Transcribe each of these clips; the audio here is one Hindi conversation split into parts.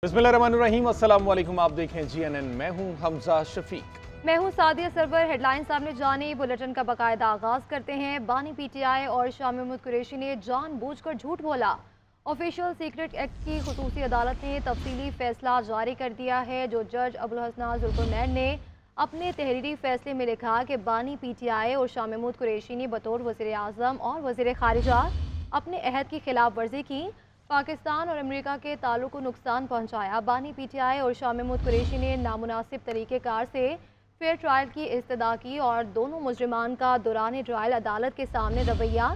बिस्मिल्लाहिर्रहमानिर्रहीम, अस्सलाम वालेकुम। आप देखें GNN, मैं हूं हमजा शफीक। मैं हूं सादिया सरवर। हेडलाइन सामने जाने बुलेटिन का बाकायदा आगाज करते हैं। बानी PTI और शाह महमूद कुरैशी ने जानबूझकर झूठ बोला। ऑफिशियल सीक्रेट एक्ट की खुसूसी अदालत ने तफसीली फैसला जारी कर दिया है। जो जज अबुल हसन जुल्फरनैन ने अपने तहरीरी फैसले में लिखा कि बानी PTI और शाह महमूद कुरैशी ने बतौर वज़ीर आज़म और वज़ीर खारिजा अपने अहद की खिलाफ वर्जी की, पाकिस्तान और अमेरिका के ताल्लुक को नुकसान पहुंचाया। बानी PTI और शाह महमूद कुरैशी ने नामुनासिब तरीक़ेकार से फेयर ट्रायल की इस्तदा की और दोनों मुजरिमान का दौरान ट्रायल अदालत के सामने रवैया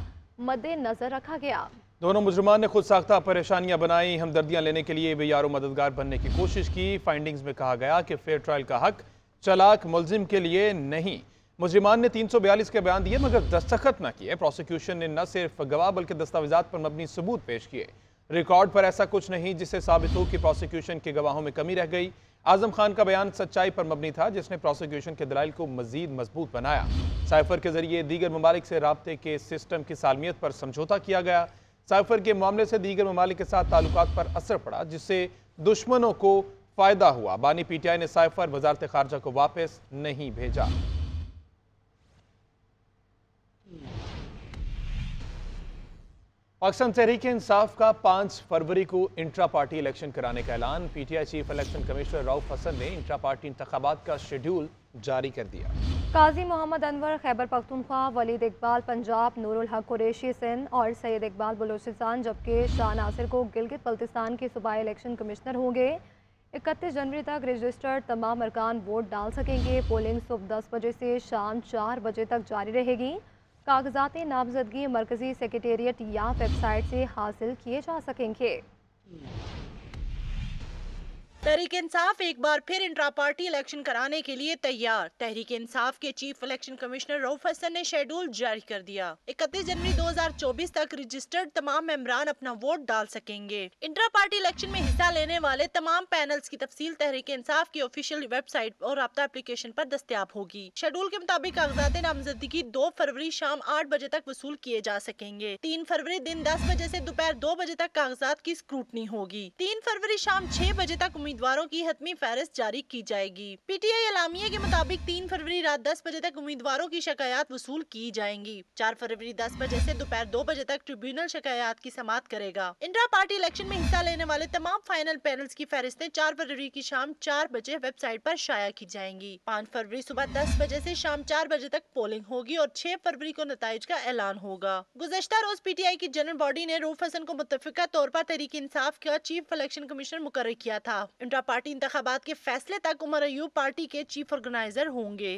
मद्देनजर रखा गया। दोनों मुजरिमान ने खुद साख्ता परेशानियां बनाई, हमदर्दियां लेने के लिए बेयारो मददगार बनने की कोशिश की। फाइंडिंग्स में कहा गया कि फेयर ट्रायल का हक चलाक मुलजिम के लिए नहीं। मुजरिमान ने 342 के बयान दिए मगर दस्तखत न किए। प्रोसिक्यूशन ने न सिर्फ गवाह बल्कि दस्तावेजात पर मबनी सबूत पेश किए। रिकॉर्ड पर ऐसा कुछ नहीं जिससे साबित हो कि प्रोसिक्यूशन के गवाहों में कमी रह गई। आजम खान का बयान सच्चाई पर मबनी था जिसने प्रोसिक्यूशन के दलाइल को मजीद मजबूत बनाया। साइफर के जरिए दीगर ममालिक से राब्ते के सिस्टम की सालमियत पर समझौता किया गया। साइफर के मामले से दीगर ममालिक के साथ ताल्लुकात पर असर पड़ा जिससे दुश्मनों को फायदा हुआ। बानी PTI ने साइफर वजारत खारजा को वापस नहीं भेजा। पाकिस्तान तहरीक इंसाफ का 5 फरवरी को इंट्रा पार्टी इलेक्शन कराने का ऐलान। PTI chief election commissioner Rauf Hasan ने इंट्रा पार्टी इंतखाबात का शेड्यूल जारी कर दिया। काजी मोहम्मद अनवर खैबर पख्तूनख्वा, वलीद इकबाल पंजाब, नूरुल हक कुरैशी सिंध और सैयद इकबाल बलूचिस्तान, जबकि शाह नासिर को गिलगित बल्तिस्तान के सूबाई इलेक्शन कमिश्नर होंगे। 31 जनवरी तक रजिस्टर्ड तमाम अरकान वोट डाल सकेंगे। पोलिंग सुबह 10 बजे से शाम 4 बजे तक जारी रहेगी। कागजात नामजदगी मरकजी सेक्रेटेरिएट या वेबसाइट से हासिल किए जा सकेंगे। तहरीक इंसाफ एक बार फिर इंट्रा पार्टी इलेक्शन कराने के लिए तैयार। तहरीक इंसाफ के chief election commissioner Rauf Hasan ने शेड्यूल जारी कर दिया। 31 जनवरी 2024 तक रजिस्टर्ड तमाम मेंबरान अपना वोट डाल सकेंगे। इंट्रा पार्टी इलेक्शन में हिस्सा लेने वाले तमाम पैनल्स की तफसील तहरीक इंसाफ की ऑफिशियल वेबसाइट और राब्ता एप्लीकेशन पर दस्तयाब होगी। शेड्यूल के मुताबिक कागजात नामजदगी 2 फरवरी शाम 8 बजे तक वसूल किए जा सकेंगे। 3 फरवरी दिन 10 बजे से दोपहर 2 बजे तक कागजात की स्क्रूटनी होगी। 3 फरवरी शाम 6 बजे तक उम्मीदवारों की हतमी फहरिस्त जारी की जाएगी। PTI एलामिया के मुताबिक 3 फरवरी रात 10 बजे तक उम्मीदवारों की शिकायत वसूल की जाएंगी। 4 फरवरी 10 बजे से दोपहर 2 बजे तक ट्रिब्यूनल शिकायत की समाअत करेगा। इंट्रा पार्टी इलेक्शन में हिस्सा लेने वाले तमाम फाइनल पैनल्स की फहरिस्तें 4 फरवरी की शाम 4 बजे वेबसाइट पर शाया की जाएंगी। 5 फरवरी सुबह 10 बजे से शाम 4 बजे तक पोलिंग होगी और 6 फरवरी को नताइज का ऐलान होगा। गुज़श्ता रोज PTI की जनरल बॉडी ने रऊफ हसन को मुत्तफिका तौर पर तहरीक इंसाफ का चीफ इलेक्शन कमिश्नर मुकर्रर किया था। इंट्रा पार्टी इंतखाबात के फैसले तक उमर अयूब पार्टी के चीफ ऑर्गेनाइजर होंगे।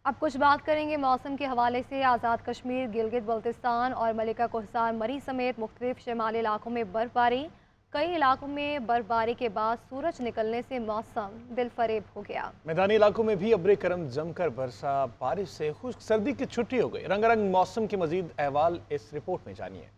अब कुछ बात करेंगे मौसम के हवाले से। आज़ाद कश्मीर, गिलगित बल्तिस्तान और मलिका कोहसार मरी समेत मुख्तलिफ शमाली इलाकों में बर्फबारी। कई इलाकों में बर्फबारी के बाद सूरज निकलने से मौसम दिलफरेब हो गया। मैदानी इलाकों में भी अब्र करम जमकर बरसा। बारिश से खुश्क सर्दी की छुट्टी हो गई। रंगारंग मौसम के मजीद अहवाल इस रिपोर्ट में जानिए।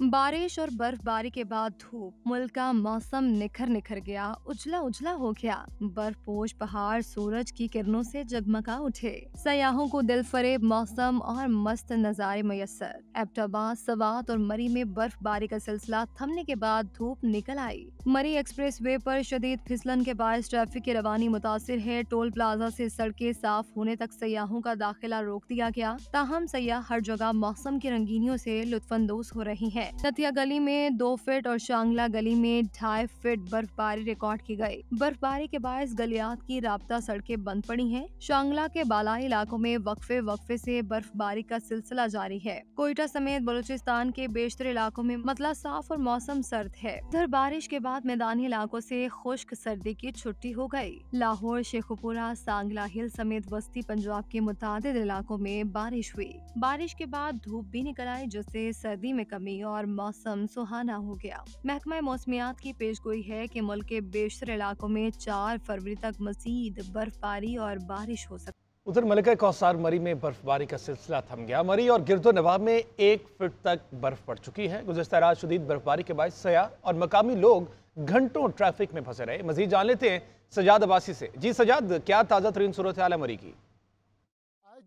बारिश और बर्फबारी के बाद धूप, मुल्क का मौसम निखर निखर गया, उजला उजला हो गया। बर्फपोश पहाड़ सूरज की किरणों से जगमगा उठे। सयाहों को दिलफरेब मौसम और मस्त नजारे मयसर। एबटाबाद, सवात और मरी में बर्फबारी का सिलसिला थमने के बाद धूप निकल आई। मरी एक्सप्रेस वे पर शदीद फिसलन के बायस ट्रैफिक की रवानी मुतासिर है। टोल प्लाजा से सड़कें साफ होने तक सयाहों का दाखिला रोक दिया गया। ताहम सयाह हर जगह मौसम की रंगीनियों से लुत्फानंदोज हो रही है। नतिया गली में 2 फीट और शांगला गली में 2.5 फीट बर्फबारी रिकॉर्ड की गई। बर्फबारी के बायस गलियात की राब्ता सड़कें बंद पड़ी हैं। शांगला के बालाई इलाकों में वक्फे वक्फे से बर्फबारी का सिलसिला जारी है। कोयटा समेत बलूचिस्तान के बेशतर इलाकों में मतला साफ और मौसम सर्द है। इधर बारिश के बाद मैदानी इलाकों से खुश्क सर्दी की छुट्टी हो गई। लाहौर, शेखुपुरा, सांगला हिल समेत वस्ती पंजाब के मुतादिद इलाकों में बारिश हुई। बारिश के बाद धूप भी निकल आई जिससे सर्दी में कमी और मौसम सुहाना हो गया। महकमा मौसमियात की पेशगोई है कि मुल्क के बेशतर इलाकों में 4 फरवरी तक मजीद बर्फबारी और बारिश हो सकती। उधर मलिका कोहसार मरी में बर्फबारी का सिलसिला थम गया। मरी और गिरदो नवाब में 1 फीट तक बर्फ पड़ चुकी है। गुज़श्ता रात शदीद बर्फबारी के बाद सयाह और मकामी लोग घंटों ट्रैफिक में फंसे रहे। मजीद जान लेते हैं सजाद अब्बासी से। जी सजाद, क्या ताज़ा तरीन सूरत हाल है मरी की?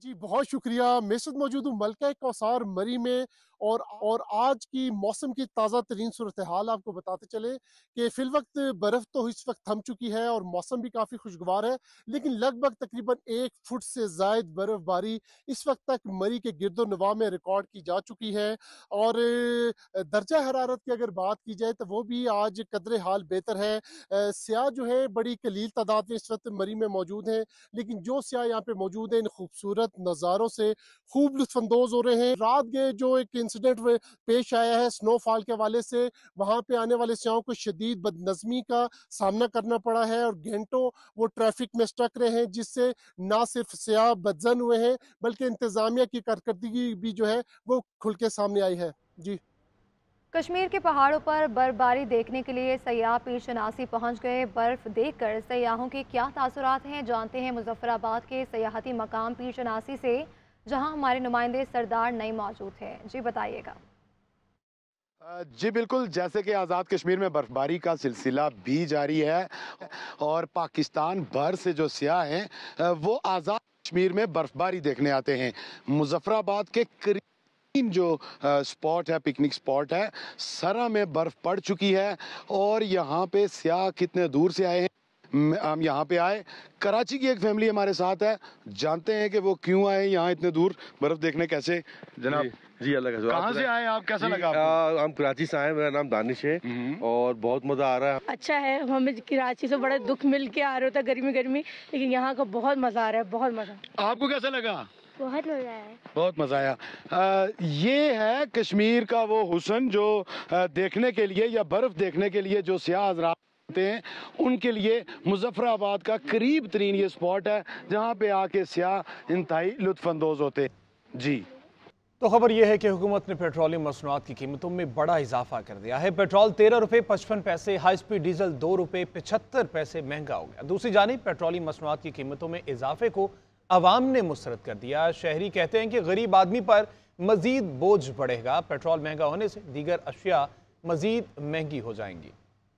जी बहुत शुक्रिया। मैं इस वक्त मौजूद हूँ मलका कौसार मरी में और आज की मौसम की ताज़ा तरीन सूरत हाल आपको बताते चले कि फिल वक्त बर्फ़ तो इस वक्त थम चुकी है और मौसम भी काफ़ी खुशगवार है, लेकिन लगभग तकरीबन 1 फुट से ज़ायद बर्फ़बारी इस वक्त तक मरी के गिरदो-नवाह में रिकॉर्ड की जा चुकी है। और दर्जा हरारत की अगर बात की जाए तो वो भी आज कदरे हाल बेहतर है। सियाह जो है बड़ी कलील तादाद में इस वक्त मरी में मौजूद हैं, लेकिन जो सियाह यहाँ पे मौजूद हैं इन खूबसूरत नज़ारों से खूब लुत्फ़अंदोज़ हो रहे हैं। रात के जो एक इंसिडेंट पेश आया है स्नोफॉल के हवाले से, वहाँ पे आने वाले सियाहों को शदीद बदनज़मी का सामना करना पड़ा है और घंटों वो ट्रैफिक में स्टक रहे हैं, जिससे ना सिर्फ सियाह बदज़न हुए हैं बल्कि इंतज़ामिया की कारकर्दगी भी जो है वो खुल के सामने आई है। जी। कश्मीर के पहाड़ों पर बर्फबारी देखने के लिए सयाह पीर शनासी पहुंच गए। बर्फ देखकर सयाहों के क्या तासुरात हैं, जानते हैं मुजफ्फराबाद के सयाहती मकाम पीर शनासी से, जहां हमारे नुमाइंदे सरदार नई मौजूद हैं। जी बताइएगा। जी बिल्कुल, जैसे कि आज़ाद कश्मीर में बर्फबारी का सिलसिला भी जारी है और पाकिस्तान भर से जो सियाह हैं वो आज़ाद कश्मीर में बर्फबारी देखने आते हैं। मुजफ्फराबाद के करीब जो स्पॉट है, पिकनिक स्पॉट है, सरा में बर्फ पड़ चुकी है और यहाँ पे सियाह कितने दूर से आए हैं। हम यहाँ पे आए, कराची की एक फैमिली हमारे साथ है, जानते हैं कि वो क्यों आए यहाँ इतने दूर बर्फ देखने। कैसे जनाब? जी अल्लाह का। कहाँ से आए आप, कैसा लगा आपको? हम कराची से आए, मेरा नाम दानिश है और बहुत मजा आ रहा है। अच्छा है, हमें कराची से बड़ा दुख मिल के आ रहे होता गर्मी गर्मी, लेकिन यहाँ का बहुत मजा आ रहा है, बहुत मजा। आपको कैसा लगा? बहुत मजा आया। बहुत मजा आया। ये है कश्मीर का वो हुस्न जो देखने के लिए या बर्फ देखने के लिए जो सियाह हज़रात हैं उनके लिए मुजफ्फराबाद का करीब तरीन ये स्पॉट है जहाँ पे आके सियाह इंतहाई लुत्फानंदोज होते। जी तो खबर यह है कि हुकूमत ने पेट्रोलियम मसनूआत की कीमतों में बड़ा इजाफा कर दिया है। पेट्रोल 13 रुपये 55 पैसे, हाई स्पीड डीजल 2 रुपये 75 पैसे महंगा हो गया। दूसरी जानिब पेट्रोलियम मसनूआत की कीमतों में इजाफे को अवाम ने मुस्तरद कर दिया। शहरी कहते हैं कि गरीब आदमी पर मजीद बोझ बढ़ेगा। पेट्रोल महंगा होने से दीगर अशिया मजीद महंगी हो जाएंगी।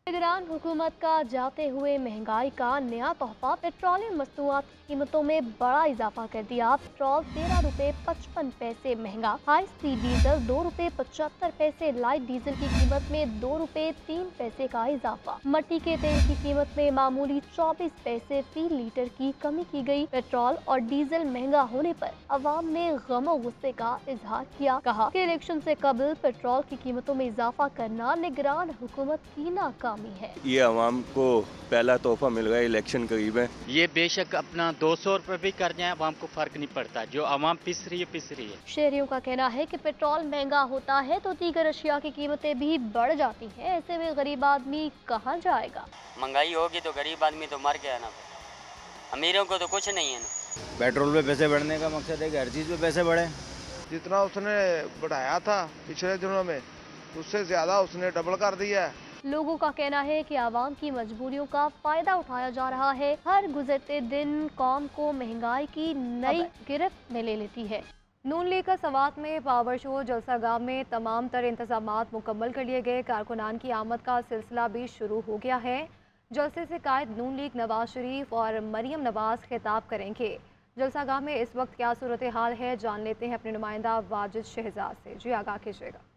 निगरान हुकूमत का जाते हुए महंगाई का नया तोहफा, पेट्रोलियम मसनूआत की कीमतों में बड़ा इजाफा कर दिया। पेट्रोल 13 रुपये 55 पैसे महंगा, हाई स्पीड डीजल 2 रुपये 75 पैसे, लाइट डीजल की कीमत में 2 रुपये 3 पैसे का इजाफा। मट्टी के तेल की कीमत में मामूली 24 पैसे फी लीटर की कमी की गई। पेट्रोल और डीजल महंगा होने पर अवाम ने गम गुस्से का इजहार किया। कहा कि इलेक्शन से कबल पेट्रोल की कीमतों में इजाफा करना निगरान हुकूमत की नाकामी है। ये अवाम को पहला तोहफा मिल गया, इलेक्शन करीब है। ये बेशक अपना 200 रुपए भी कर जाए, अवाम को फर्क नहीं पड़ता, जो अवाम पिस रही है। शहरियों का कहना है कि पेट्रोल महंगा होता है तो दीगर अशिया की कीमतें भी बढ़ जाती हैं। ऐसे में गरीब आदमी कहाँ जाएगा? महंगाई होगी तो गरीब आदमी तो मर गया ना, अमीरों को तो कुछ नहीं है ना। पेट्रोल पे पैसे बढ़ने का मकसद है कि हर चीज पे पैसे बढ़े। जितना उसने बढ़ाया था पिछले दिनों में उससे ज्यादा उसने डबल कर दिया है। लोगों का कहना है कि आवाम की मजबूरियों का फायदा उठाया जा रहा है। हर गुजरते दिन कौम को महंगाई की नई गिरफ्त में ले लेती है। नून लीग का सवात में पावर शो जलसागाह में तमाम तर इंतजामात मुकम्मल कर लिए गए। कारकुनान की आमद का सिलसिला भी शुरू हो गया है। जलसे से कायद नून लीग नवाज शरीफ और मरियम नवाज खिताब करेंगे। जलसागाह में इस वक्त क्या सूरत हाल है, जान लेते हैं अपने नुमाइंदा वाजिद शहजाद से। जी आगाह कीजिएगा।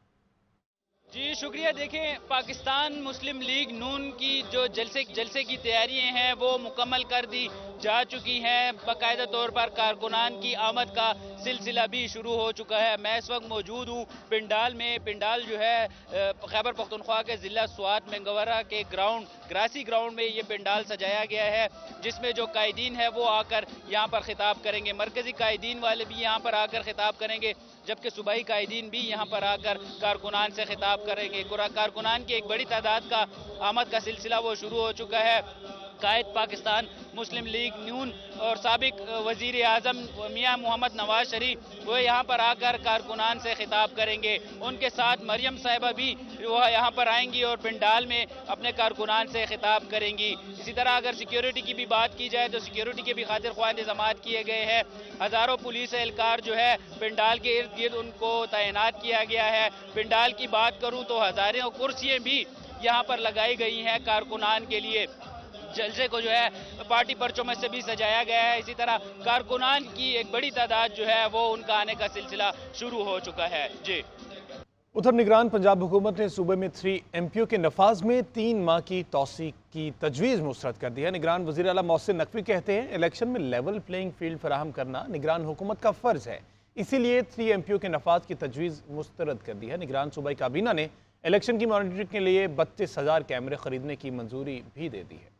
जी शुक्रिया। देखें, पाकिस्तान मुस्लिम लीग नून की जो जलसे की तैयारियां हैं वो मुकम्मल कर दी जा चुकी हैं। बाकायदा तौर पर कारकुनान की आमद का सिलसिला भी शुरू हो चुका है। मैं इस वक्त मौजूद हूँ पिंडाल में। पिंडाल जो है खैबर पख्तूनख्वा के ज़िला स्वात मंगवरा के ग्रासी ग्राउंड में ये पिंडाल सजाया गया है, जिसमें जो कायदीन है वो आकर यहाँ पर खिताब करेंगे। मरकजी कायदीन वाले भी यहाँ पर आकर खिताब करेंगे, जबकि सूबाई कायदीन भी यहाँ पर आकर कारकुनान से खिताब करेंगे। कारकुनान की एक बड़ी तादाद का आमद का सिलसिला वो शुरू हो चुका है। कायद पाकिस्तान मुस्लिम लीग नून और साबिक वजीर आज़म मियाँ मोहम्मद नवाज शरीफ वो यहाँ पर आकर कारकुनान से खिताब करेंगे। उनके साथ मरियम साहिबा भी वो यहाँ पर आएंगी और पिंडाल में अपने कारकुनान से खिताब करेंगी। इसी तरह अगर सिक्योरिटी की भी बात की जाए तो सिक्योरिटी के भी खातिर ख्वाह इंतजाम किए गए हैं। हज़ारों पुलिस एहलकार जो है पिंडाल के इर्द गिर्द उनको तैनात किया गया है। पिंडाल की बात करूँ तो हज़ारों कुर्सियाँ भी यहाँ पर लगाई गई हैं कारकुनान के लिए। जलसे को जो है पार्टी पर्चों में से भी सजाया गया है। इसी तरह कारकुनान की एक बड़ी तादाद जो है वो उनका आने का सिलसिला शुरू हो चुका है। जी उधर निगरान पंजाब हुकूमत ने सूबे में 3 MPO के नफाज में 3 माह की तौसीक की तजवीज़ मुस्तरद कर दी है। निगरान वज़ीर आला मोहसिन नकवी कहते हैं इलेक्शन में लेवल प्लेइंग फील्ड फराहम करना निगरान हुकूमत का फ़र्ज़ है, इसीलिए 3 MPO के नफाज की तजवीज़ मुस्तरद कर दी है। निगरान सूबाई काबीना ने इलेक्शन की मॉनिटरिंग के लिए 32,000 कैमरे खरीदने की मंजूरी भी दे दी है।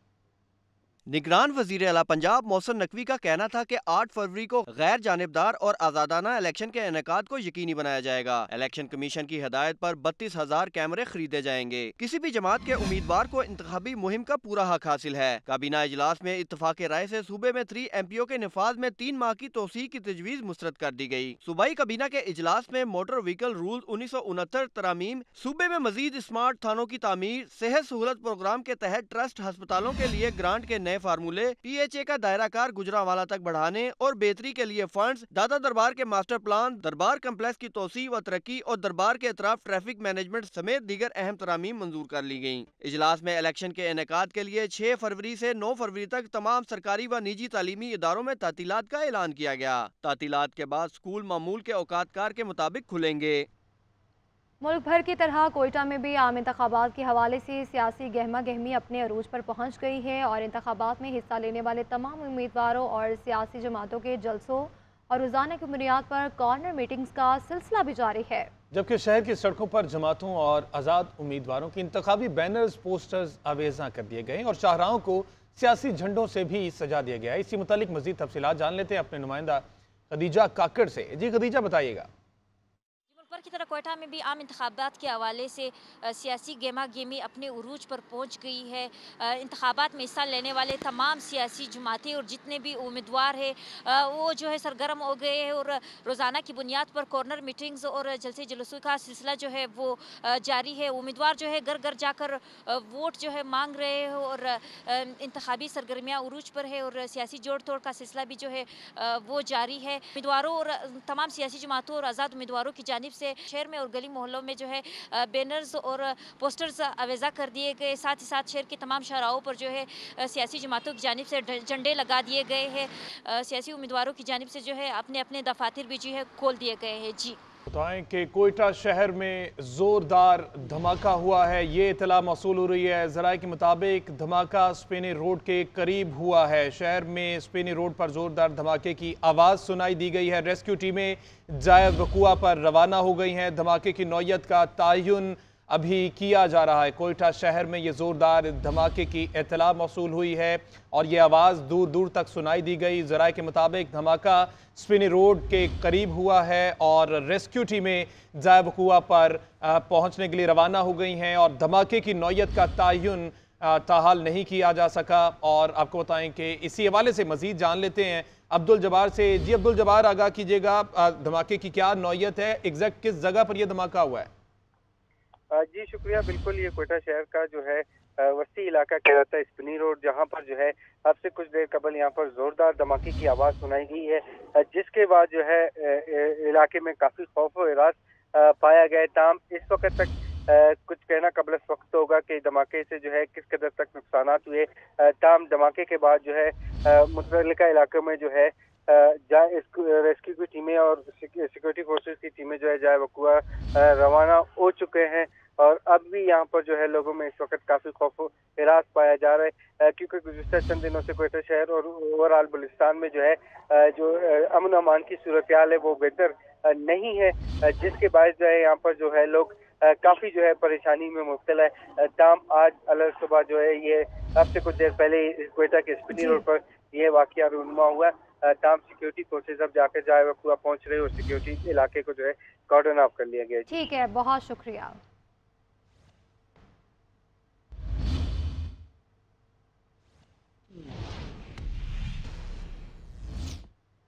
निगरान वजीर आला पंजाब मोहसिन नकवी का कहना था कि 8 फरवरी को गैर जानिबदार और आजादाना इलेक्शन के इनेकाद को यकीनी बनाया जाएगा। इलेक्शन कमीशन की हिदायत पर 32,000 कैमरे खरीदे जाएंगे। किसी भी जमात के उम्मीदवार को इंतखाबी मुहिम का पूरा हक हासिल है। काबीना इजलास में इत्तफाक राय से सूबे में 3 MPO के नफाज में 3 माह की तोसीक की तजवीज़ मुस्तरद कर दी गई। सूबाई काबीना के इजलास में मोटर व्हीकल रूल 1969 तरामीम, सूबे में मजीद स्मार्ट थानों की तामीर, सेहत सहूलत प्रोग्राम के तहत ट्रस्ट अस्पतालों के लिए ग्रांट के नए फार्मूले, PHA का दायरा कार गुजरावाला तक बढ़ाने और बेहतरी के लिए फंड्स, दादा दरबार के मास्टर प्लान, दरबार कम्प्लेक्स की तोसी व तरक्की और दरबार के अतराफ ट्रैफिक मैनेजमेंट समेत दीगर अहम तरामीम मंजूर कर ली गयी। इजलास में इलेक्शन के इनेकाद के लिए 6 फरवरी से 9 फरवरी तक तमाम सरकारी व निजी तालीमी इदारों में तातीलात का ऐलान किया गया। तातीलात के बाद स्कूल मामूल के औकातकार के मुताबिक खुलेंगे। मुल्क भर की तरह कोयटा में भी आम इंतखाबात के हवाले से सियासी गहमा गहमी अपने अरूज पर पहुंच गई है और इंतखाबात में हिस्सा लेने वाले तमाम उम्मीदवारों और सियासी जमातों के जलसों और रोज़ाना की बुनियाद पर कॉर्नर मीटिंग्स का सिलसिला भी जारी है। जबकि शहर की सड़कों पर जमातों और आज़ाद उम्मीदवारों के इंतखाबी बैनर्स, पोस्टर्स आवेजा कर दिए गए और शाहराहों को सियासी झंडों से भी सजा दिया गया। इसी मुतालिक मजीद तफसीलात जान लेते हैं अपने नुमाइंदा खदीजा काकड़ से। जी खदीजा, बताइएगा। पर की तरह कोयटा में भी आम इंतखाबात के हवाले से सियासी गेमा गेमी अपने उरूज पर पहुंच गई है। इंतखाबात में हिस्सा लेने वाले तमाम सियासी जमातें और जितने भी उम्मीदवार हैं वो जो है सरगर्म हो गए हैं और रोज़ाना की बुनियाद पर कॉर्नर मीटिंग्स और जलसे जुलूसों का सिलसिला जो है वो जारी है। उम्मीदवार जो है घर घर जाकर वोट जो है मांग रहे हैं और इंतखाबी सरगर्मियाँ उरूज पर है और सियासी जोड़ तोड़ का सिलसिला भी जो है वो जारी है। उम्मीदवारों और तमाम सियासी जमातों और आज़ाद उम्मीदवारों की जानिब से शहर में और गली मोहल्लों में जो है बैनर्स और पोस्टर्स आवेजा कर दिए गए। साथ ही साथ शहर के तमाम शाहराहों पर जो है सियासी जमातों की जानिब से झंडे लगा दिए गए हैं। सियासी उम्मीदवारों की जानिब से जो है अपने अपने दफातर भी जो है खोल दिए गए हैं। जी बताएं कि कोयटा शहर में जोरदार धमाका हुआ है, ये इतला मौसूल हो रही है। ज़राए के मुताबिक धमाका स्पेनी रोड के करीब हुआ है। शहर में स्पेनी रोड पर जोरदार धमाके की आवाज़ सुनाई दी गई है। रेस्क्यू टीमें जाए वकुआ पर रवाना हो गई हैं। धमाके की नौयत का तयन अभी किया जा रहा है। कोयटा शहर में ये जोरदार धमाके की इतला मौसूल हुई है और ये आवाज़ दूर दूर तक सुनाई दी गई। ज़राए के मुताबिक धमाका स्पिनी रोड के करीब हुआ है और रेस्क्यू टीमें जाए वकुआ पर पहुंचने के लिए रवाना हो गई हैं और धमाके की नौयत का तयन ताहाल नहीं किया जा सका। और आपको बताएं कि इसी हवाले से मजीद जान लेते हैं अब्दुल जब्बार से। जी अब्दुल जब्बार, आगाह कीजिएगा, धमाके की क्या नौयत है, एग्जैक्ट किस जगह पर यह धमाका हुआ है? जी शुक्रिया। बिल्कुल, ये कोयटा शहर का जो है वस्ती इलाका कहलाता है स्पिनी रोड, जहाँ पर जो है अब से कुछ देर कबल यहाँ पर जोरदार धमाके की आवाज़ सुनाई दी है, जिसके बाद जो है इलाके में काफ़ी खौफ और हिरास पाया गया। ताम इस वक्त तक कुछ कहना कबल इस वक्त होगा कि धमाके से जो है किस कदर तक नुकसान हुए। ताम धमाके के बाद जो है मुतल्लिका इलाके में जो है रेस्क्यू की टीमें और सिक्योरिटी फोर्सेस की टीमें जो है जाए वकुआ रवाना हो चुके हैं और अब भी यहाँ पर जो है लोगों में इस वक्त काफ़ी खौफ हिरास पाया जा रहा है, क्योंकि गुज़िश्ता चंद दिनों से कोयटा शहर और ओवरऑल बलूचिस्तान में जो है जो अमन अमान की सूरत हाल है वो बेहतर नहीं है, जिसके बायस जो है यहाँ पर जो है लोग काफ़ी जो है परेशानी में मुब्तला है। ताम आज अलग सुबह जो है ये अब से कुछ देर पहले कोयटा के स्पिनी रोड पर यह वाक़या रूनुमा हुआ। ताम सिक्योरिटी फोर्सेज अब जाकर जाए वकुआ पहुंच रहे और सिक्योरिटी इलाके को जो है कॉर्डन ऑफ कर लिया गया। ठीक है, बहुत शुक्रिया।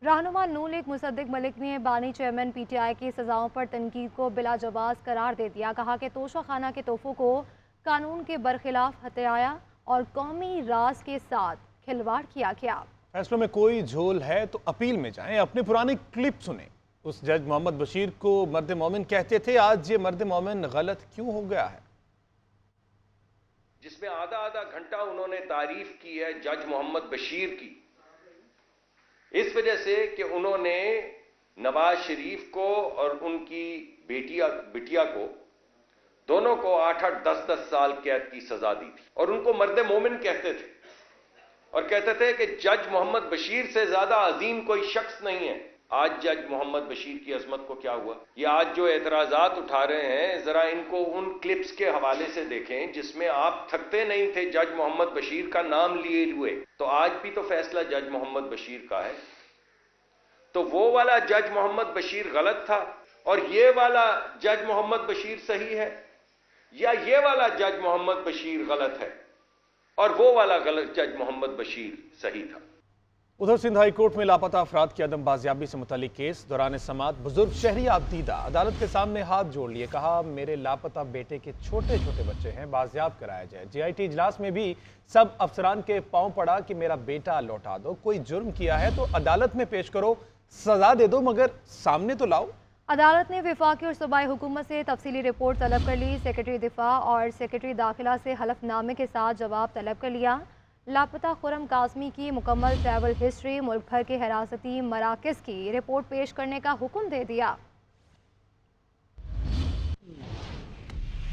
रहनुमा नून लीग मुसद्दिक मलिक ने बानी चेयरमैन PTI की सजाओं पर तनकीद को बिला जवाज करार दे दिया। कहा कि तोशा खाना के तोहफों को कानून के बरखिलाफ हथियाया और कौमी राज के साथ खिलवाड़ किया गया। फैसलों में कोई झोल है तो अपील में जाएं, अपने पुरानी क्लिप सुने। उस जज मोहम्मद बशीर को मर्द मोमिन कहते थे, आज ये मर्द मोमिन गलत क्यों हो गया है? जिसमें आधा आधा घंटा उन्होंने तारीफ की है जज मोहम्मद बशीर की, इस वजह से कि उन्होंने नवाज शरीफ को और उनकी बिटिया को दोनों को 8-8, 10-10 साल कैद की सजा दी थी और उनको मर्द मोमिन कहते थे और कहते थे कि जज मोहम्मद बशीर से ज्यादा अजीम कोई शख्स नहीं है। आज जज मोहम्मद बशीर की अजमत को क्या हुआ? ये आज जो एतराजात उठा रहे हैं, जरा इनको उन क्लिप्स के हवाले से देखें जिसमें आप थकते नहीं थे जज मोहम्मद बशीर का नाम लिए हुए। तो आज भी तो फैसला जज मोहम्मद बशीर का है। तो वो वाला जज मोहम्मद बशीर गलत था और ये वाला जज मोहम्मद बशीर सही है, या ये वाला जज मोहम्मद बशीर गलत है और वो वाला गलत जज मोहम्मद बशीर सही था? उधर सिंध हाई कोर्ट में लापता अफराद की अदम बाजियाबी से मुतालिक केस दौरान समाअत बुजुर्ग शहरी आबदीदा अदालत के सामने हाथ जोड़ लिए, कहा मेरे लापता बेटे के छोटे छोटे बच्चे हैं, बाजियाब कराया जाए। GIT इजलास में भी सब अफसरान के पांव पड़ा कि मेरा बेटा लौटा दो, कोई जुर्म किया है तो अदालत में पेश करो, सजा दे दो मगर सामने तो लाओ। अदालत ने वफाकी और सूबाई हुकूमत से तफसीली रिपोर्ट तलब कर ली। सेक्रेटरी दिफा और सेक्रेटरी दाखिला से हलफनामे के साथ जवाब तलब कर लिया। लापता खुरम काज़मी की मुकम्मल ट्रैवल हिस्ट्री, मुल्क भर के हिरासती मराकज़ की रिपोर्ट पेश करने का हुक्म दे दिया।